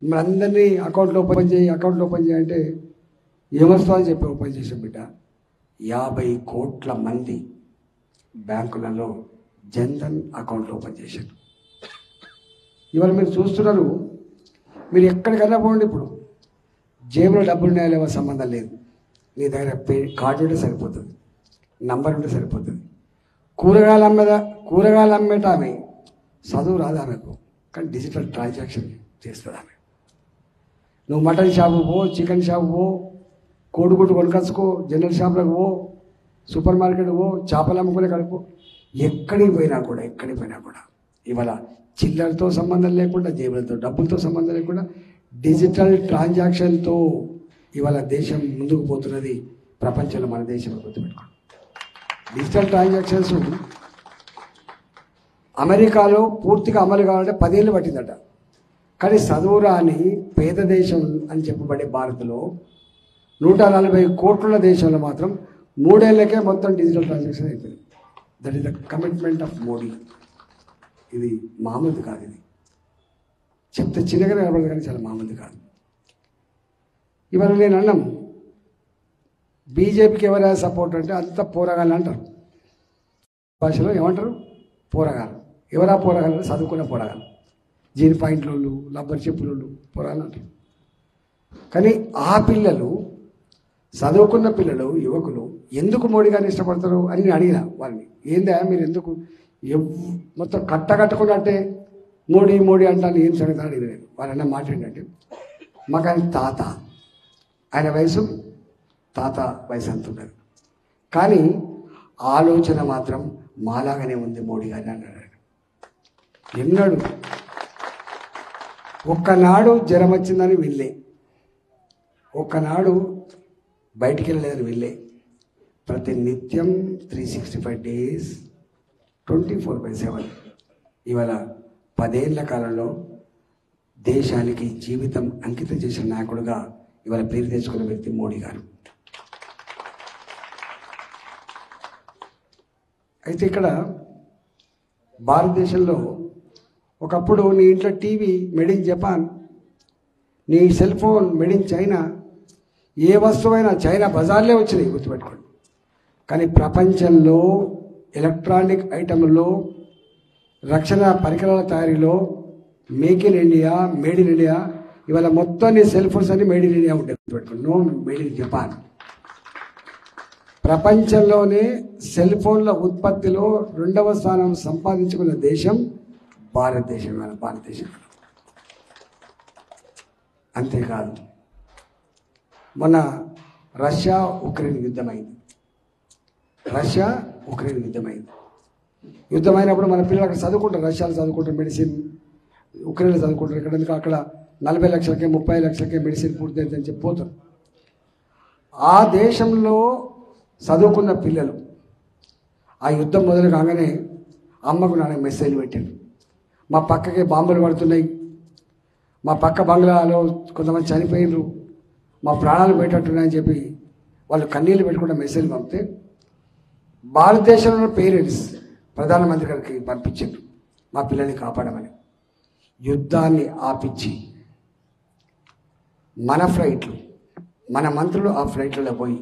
మరి అందరినీ అకౌంట్లో ఓపెన్ చేయి అంటే ఏమొస్తుందని చెప్పి ఓపెన్ చేసాం బిడ్డ. 50 కోట్ల మంది బ్యాంకులలో జన్ధన్ అకౌంట్ ఓపెన్ చేశారు. ఇవాళ మీరు చూస్తున్నారు, మీరు ఎక్కడికైనా పోండి, ఇప్పుడు జేబులో డబ్బులు ఉన్నాయో లేవో సంబంధం లేదు, నీ దగ్గర కార్డు ఉంటే సరిపోతుంది, నంబర్ ఉంటే సరిపోతుంది. కూరగాయలు అమ్మేట ఆమె చదువు రాదు ఆమెకు, కానీ డిజిటల్ ట్రాన్సాక్షన్ చేస్తుంది ఆమె. నువ్వు మటన్ షాపు పో, చికెన్ షాపు పో, కోడిగుడ్డు కొనుకొచ్చుకో, జనరల్ షాపులకు పో, సూపర్ మార్కెట్ పో, చేపలు అమ్ముకునే కడుపు, ఎక్కడికి పోయినా కూడా ఇవాళ చిల్లరతో సంబంధం లేకుండా, జేబులతో డబ్బులతో సంబంధం లేకుండా డిజిటల్ ట్రాన్సాక్షన్తో ఇవాళ దేశం ముందుకు పోతున్నది. ప్రపంచంలో మన దేశంలో గుర్తుపెట్టుకోండి. డిజిటల్ ట్రాన్సాక్షన్స్ అమెరికాలో పూర్తిగా అమలు కావాలంటే 10 ఏళ్ళు పట్టిందట. కానీ చదువురాని పేద దేశం అని చెప్పబడే భారత్లో 140 కోట్ల దేశంలో మాత్రం 3 ఏళ్ళకే మొత్తం డిజిటల్ ట్రాన్సాక్షన్ అయిపోయింది. That is the commitment of Modi. ఇది మామూలు కాదు, ఇది చెప్తే చిన్నగా నిలబడదు కానీ చాలా మామూలు కాదు. ఇవాళ నేను అన్నాం, బీజేపీకి ఎవరైనా సపోర్ట్ అంటే అంత పోరగాళ్ళు అంటారు. భాషలో ఏమంటారు? పోరగాళ్ళు. ఎవరా పోరగాళ్ళు? చదువుకున్న పోరగాళ్ళు, జీన్ పాయింట్లు, రబ్బర్ చెప్పులు పోరగాళ్ళు అంటారు. కానీ ఆ పిల్లలు, చదువుకున్న పిల్లలు, యువకులు ఎందుకు మోడీ గారిని ఇష్టపడతారు అని నేను అడిగిన వాళ్ళని. ఏందా మీరు ఎందుకు మొత్తం కట్టకున్నట్టే మోడీ అంటాను ఏం సంగతి అని అడిగిన నేను. వాళ్ళన్న మాట ఏంటంటే, మాకు ఆయన వయసు తాత వయసు అంత ఉన్నది, కానీ ఆలోచన మాత్రం మాలాగానే ఉంది మోడీ గారిని అన్నాడు. ఎన్నాడు ఒక్కనాడు జ్వరం వచ్చిందని వెళ్ళే, ఒక్కనాడు బయటికి వెళ్ళలేదని వెళ్ళే, ప్రతి నిత్యం 365 days 24/7 ఇవాళ 10 ఏళ్ల కాలంలో దేశానికి జీవితం అంకితం చేసిన నాయకుడుగా ఇవాళ పేరు తెచ్చుకున్న వ్యక్తి మోడీ గారు. అయితే ఇక్కడ భారతదేశంలో ఒకప్పుడు నీ ఇంట్లో టీవీ మేడ్ ఇన్ జపాన్, నీ cell phone made in China, ఏ వస్తువైనా చైనా బజార్లే వచ్చినాయి, గుర్తుపెట్టుకోండి. కానీ ప్రపంచంలో ఎలక్ట్రానిక్ ఐటమ్లలో, రక్షణ పరికరాల తయారీలో make in India, made in India, ఇవాళ మొత్తం నీ సెల్ ఫోన్స్ అన్ని మేడ్ ఇన్ ఇండియా ఉంటాయి, గుర్తుపెట్టుకోండి. No made in Japan. ప్రపంచంలోనే సెల్ ఫోన్ల ఉత్పత్తిలో 2వ స్థానం సంపాదించుకున్న దేశం భారతదేశం. అంతేకాదు, మొన్న రష్యా ఉక్రెయిన్ యుద్ధమైంది. యుద్ధమైనప్పుడు మన పిల్లలు అక్కడ చదువుకుంటారు, రష్యాలో చదువుకుంటారు మెడిసిన్, ఉక్రెయిన్లో చదువుకుంటారు. ఇక్కడ అక్కడ 40 లక్షలకే 30 లక్షలకే మెడిసిన్ పూర్తయిందని చెప్పిపోతారు. ఆ దేశంలో చదువుకున్న పిల్లలు ఆ యుద్ధం మొదలు కాగానే అమ్మకు నాన్న మెసేజ్ పెట్టారు, మా పక్కకే బాంబులు పడుతున్నాయి, మా పక్క బంగ్లాలో కొంతమంది చనిపోయినరు, మా ప్రాణాలు పెట్టట్టున్నాయని చెప్పి వాళ్ళు కన్నీళ్ళు పెట్టుకుంటే మెసేజ్ పంపితే భారతదేశంలో పేరెంట్స్ ప్రధానమంత్రి గారికి పంపించారు మా పిల్లల్ని కాపాడమని. యుద్ధాన్ని ఆపించి మన ఫ్లైట్లు, మన మంత్రులు ఆ ఫ్లైట్లలో పోయి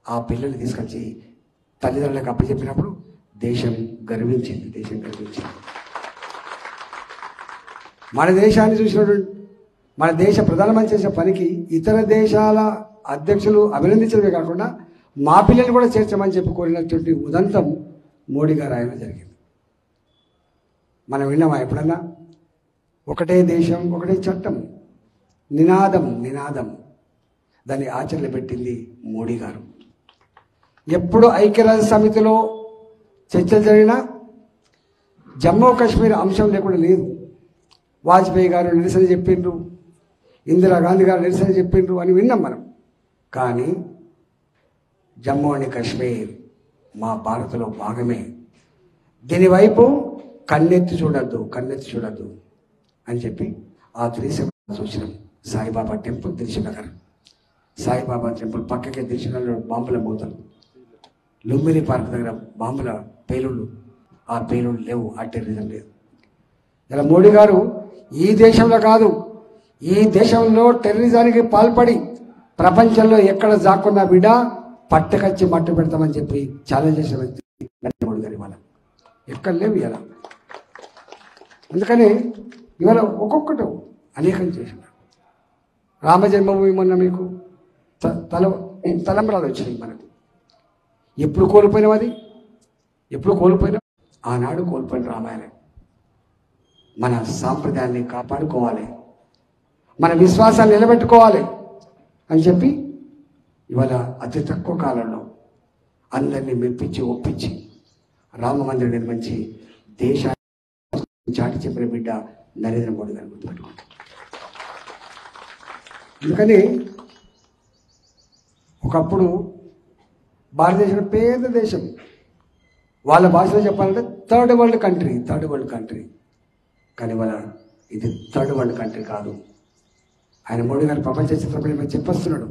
ఆ పిల్లల్ని తీసుకొచ్చి తల్లిదండ్రులకు అప్పచెప్పినప్పుడు దేశం గర్వించింది. మన దేశాన్ని చూసినటువంటి మన దేశ ప్రధానమంత్రి చేసే పనికి ఇతర దేశాల అధ్యక్షులు అభినందించడమే కాకుండా మా పిల్లల్ని కూడా చేర్చమని చెప్పి కోరినటువంటి ఉదంతం మోడీ గారు ఆయన జరిగింది. మనం విన్నామా ఎప్పుడన్నా? ఒకటే దేశం ఒకటే చట్టం, నినాదం దాన్ని ఆచరణ పెట్టింది మోడీ గారు. ఎప్పుడు ఐక్యరాజ్య సమితిలో చర్చలు జరిగినా జమ్మూ కాశ్మీర్ అంశం లేకుండా లేదు. వాజ్పేయి గారు నిరసన చెప్పిండ్రు, ఇందిరాగాంధీ గారు నిరసన చెప్పిండ్రు అని విన్నాం మనం. కానీ జమ్మూ అండ్ కాశ్మీర్ మా భారత్లో భాగమే, దీనివైపు కన్నెత్తి చూడద్దు అని చెప్పి ఆ దిల్సుఖ్నగర్ చూసినాం. సాయిబాబా టెంపుల్ దిల్సుఖ్నగర్, సాయిబాబా టెంపుల్ పక్కకే దిల్సుఖ్నగర్లో బాంబుల మూతలు, లుంబిని పార్క్ దగ్గర బాంబుల పేలుళ్ళు, ఆ పేలుళ్ళు లేవు, ఆ టెర్రరిజం లేదు. ఇలా మోడీ గారు ఈ దేశంలో కాదు ఈ దేశంలో టెర్రరిజానికి పాల్పడి ప్రపంచంలో ఎక్కడ జాక్కున్నా బిడ్డ పట్టుకచ్చి మట్టు పెడతామని చెప్పి ఛాలెంజ్ చేసిన వ్యక్తి నరేంద్ర మోడీ గారు ఇవాళ ఎక్కడ లేవు ఇవాళ. అందుకని ఇవాళ ఒక్కొక్కటి అనేకం చేసినారు. రామజన్మభూమి మొన్న మీకు తలంబరాలు వచ్చినాయి మనకు. ఎప్పుడు కోల్పోయినాం అది? ఎప్పుడు కోల్పోయినాం? ఆనాడు కోల్పోయిన రామాయణం. మన సాంప్రదాయాన్ని కాపాడుకోవాలి, మన విశ్వాసాన్ని నిలబెట్టుకోవాలి అని చెప్పి ఇవాళ అతి తక్కువ కాలంలో అందరినీ మెప్పించి ఒప్పించి రామ మందిరం నిర్మించి దేశాన్ని చాటి చెప్పిన బిడ్డ నరేంద్ర మోడీ గారు గుర్తుపెట్టుకోండి. అందుకని ఒకప్పుడు భారతదేశం పేద దేశం, వాళ్ళ భాషలో చెప్పాలంటే థర్డ్ వరల్డ్ కంట్రీ. కానీ వాళ్ళ ఇది థర్డ్ వరల్డ్ కంట్రీ కాదు. ఆయన మోడీ గారు ప్రపంచ చిత్రపటం చెప్పేస్తున్నాడు,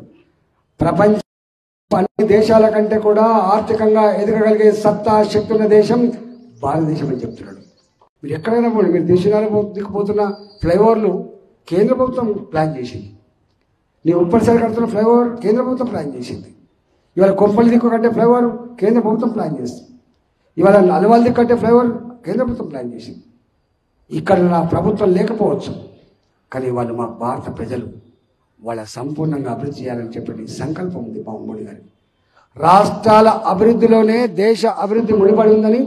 ప్రపంచ అన్ని దేశాల కంటే కూడా ఆర్థికంగా ఎదగగలిగే సత్తా శక్తి ఉన్న దేశం భారతదేశం అని చెప్తున్నాడు. మీరు ఎక్కడైనా పోండి, మీరు దేశాలు దిక్కుపోతున్న ఫ్లైఓవర్లు కేంద్ర ప్రభుత్వం ప్లాన్ చేసింది. నీ ఉప్పటిసారి కడుతున్న ఫ్లైఓవర్ కేంద్ర ప్రభుత్వం ప్లాన్ చేసింది. ఇవాళ కొంపల్లి దిక్కు కట్టే ఫ్లైఓవర్ కేంద్ర ప్రభుత్వం ప్లాన్ చేస్తుంది. ఇవాళ అలవాల్ దిక్కు కట్టే ఫ్లైఓవర్ కేంద్ర ప్రభుత్వం ప్లాన్ చేసింది. ఇక్కడ నా ప్రభుత్వం లేకపోవచ్చు, కానీ వాళ్ళు మా భారత ప్రజలు వాళ్ళ సంపూర్ణంగా అభివృద్ధి చేయాలని చెప్పి సంకల్పం ఉంది మా మోడీ గారికి. రాష్ట్రాల అభివృద్ధిలోనే దేశ అభివృద్ధి ముడిపడి ఉందని,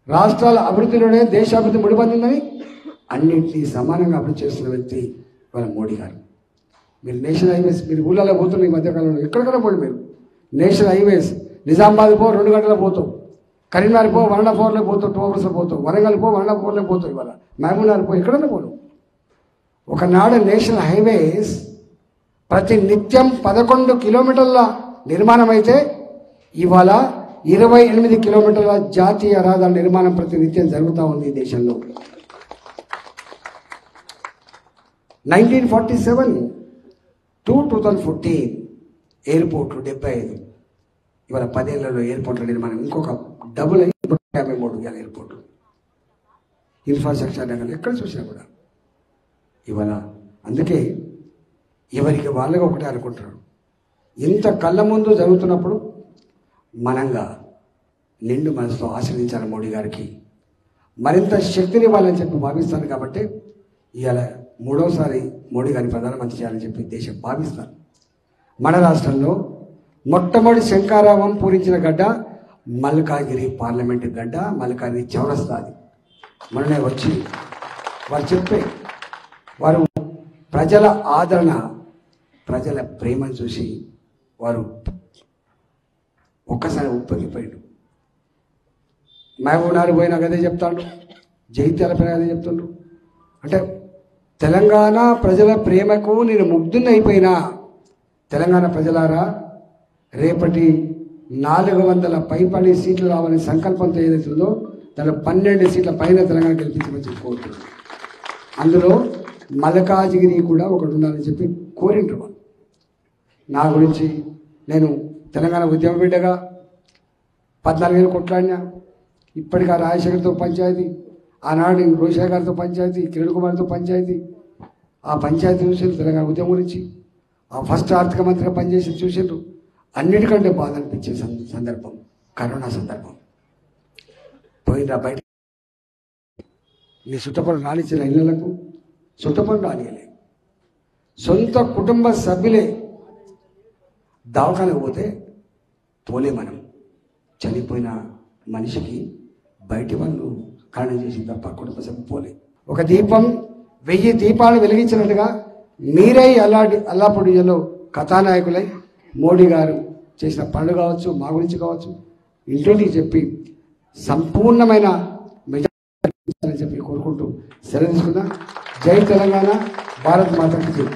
రాష్ట్రాల అభివృద్ధిలోనే దేశాభివృద్ధి ముడిపడి ఉందని అన్నింటినీ సమానంగా అభివృద్ధి చేస్తున్న వ్యక్తి వాళ్ళ మోడీ గారు. మీరు నేషనల్ హైవేస్, మీరు ఊళ్ళలో పోతున్న ఈ మధ్యకాలంలో ఎక్కడికైనా పోండి, మీరు నేషనల్ హైవేస్ నిజామాబాద్ పో 2 గంటలకు పోతావు, కరీంనగర్ పో 1.5 అవర్లో పోతావు, 2 అవర్స్లో పోతావు, వరంగల్ పో 1.5 అవర్లో పోతావు, ఇవాళ మహబూబ్నగర్ పో ఎక్కడైనా పోను. ఒకనాడు నేషనల్ హైవేస్ ప్రతి నిత్యం 11 కిలోమీటర్ల నిర్మాణం అయితే ఇవాళ 28 కిలోమీటర్ల జాతీయ రహదారుల నిర్మాణం ప్రతి నిత్యం జరుగుతూ ఉంది ఈ దేశంలో. 1947 to 2014 ఎయిర్పోర్ట్లు 75, ఇవాళ 10 ఏళ్లలో ఎయిర్పోర్ట్ల నిర్మాణం ఇంకొక డబుల్ 53 ఎయిర్పోర్ట్లు. ఇన్ఫ్రాస్ట్రక్చర్ రంగంలో ఎక్కడ చూసినా కూడా ఇవాళ. అందుకే ఎవరికి వాళ్ళగా ఒకటే అనుకుంటున్నారు. ఇంత కళ్ళ ముందు జరుగుతున్నప్పుడు మనంగా నిండు మనసుతో ఆశీర్వదించాలి మోడీ గారికి, మరింత శక్తిని ఇవ్వాలని చెప్పి భావిస్తాను. కాబట్టి ఇవాళ 3వసారి మోడీ గారిని ప్రధానమంత్రి చేయాలని చెప్పి దేశం భావిస్తాను. మన రాష్ట్రంలో మొట్టమొదటి శంకారావం పూరించిన గడ్డ మల్కాగిరి పార్లమెంటు గడ్డ, మల్కాగిరి చౌరస్తాది. మొన్ననే వచ్చి వారు చెప్పే, వారు ప్రజల ఆదరణ, ప్రజల ప్రేమను చూసి వారు ఒక్కసారి ఉప్పొంగిపోయాడు. మహబూబ్నగర్ పోయినా అదే చెప్తాడు, జగిత్యాల పోయినా అదే చెప్తుండ్రు. అంటే తెలంగాణ ప్రజల ప్రేమకు నేను ముగ్ధున్నైపోయినా. తెలంగాణ ప్రజలారా, రేపటి 400 పైపడి సీట్లు రావాలని సంకల్పంతో ఏదైతుందో దాంట్లో 12 సీట్ల పైన తెలంగాణ గెలిపించమని చెప్పుకోవచ్చు. అందులో మల్కాజిగిరి కూడా ఒకటి ఉండాలని చెప్పి కోరిండ్రు వాళ్ళు. నా గురించి నేను తెలంగాణ ఉద్యమ బిడ్డగా 14 ఏళ్ళు కొట్లాడినా. ఇప్పటికీ ఆ రాజశేఖర్తో పంచాయతీ, ఆనాడు రోషయ్య గారితో పంచాయతీ, కిరణ్ కుమార్తో పంచాయతీ, ఆ పంచాయతీ చూసిండ్రు. తెలంగాణ ఉద్యమం గురించి ఆ ఫస్ట్ ఆర్థిక మంత్రిగా పనిచేసి చూసిండ్రు. అన్నిటికంటే బాధ అనిపించే సందర్భం కరోనా సందర్భం. పోయినరా బయట, నీ చుట్టపడి రానిచ్చిన ఇళ్లకు చుట్టపడి రానియలే. సొంత కుటుంబ సభ్యులే దవాఖానకు పోతే పోలే. మనం చనిపోయిన మనిషికి బయటి వాళ్ళు కారణం చేసింది తప్ప కుటుంబ సభ్యులు పోలే. ఒక దీపం 1000 దీపాలు వెలిగించినట్టుగా మీరే అల్లాపూడిలో కథానాయకులై మోడీ గారు చేసిన పనులు కావచ్చు, మా గురించి కావచ్చు, ఇంటింటికి చెప్పి సంపూర్ణమైన మెజారిటీ చెప్పి కోరుకుంటూ సెలవు తీసుకున్నా. జై తెలంగాణ, భారత్ మాతకి జై.